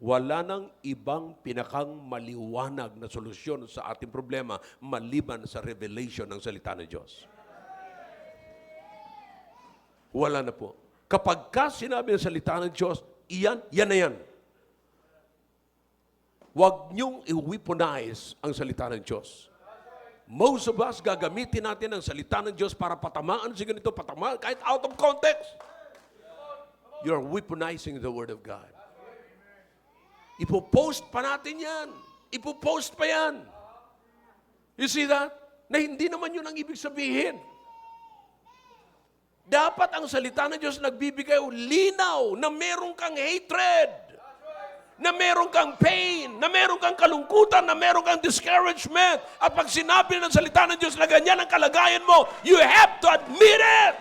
Wala nang ibang pinakang maliwanag na solusyon sa ating problema maliban sa revelation ng salita ng Diyos. Wala na po. Kapag ka sinabi ng salita ng Diyos, yan na yan. Huwag niyong i-weaponize ang salita ng Diyos. Most of us, gagamitin natin ang salita ng Diyos para patamaan si ganito, patamaan, kahit out of context. You're weaponizing the Word of God. Ipopost pa natin yan. Ipopost pa yan. You see that? Na hindi naman yun ang ibig sabihin. Dapat ang salita ng Diyos nagbibigay linaw na meron kang hatred, na meron kang pain, na meron kang kalungkutan, na meron kang discouragement. At pag sinabi ng salita ng Diyos na ganyan ang kalagayan mo, you have to admit it.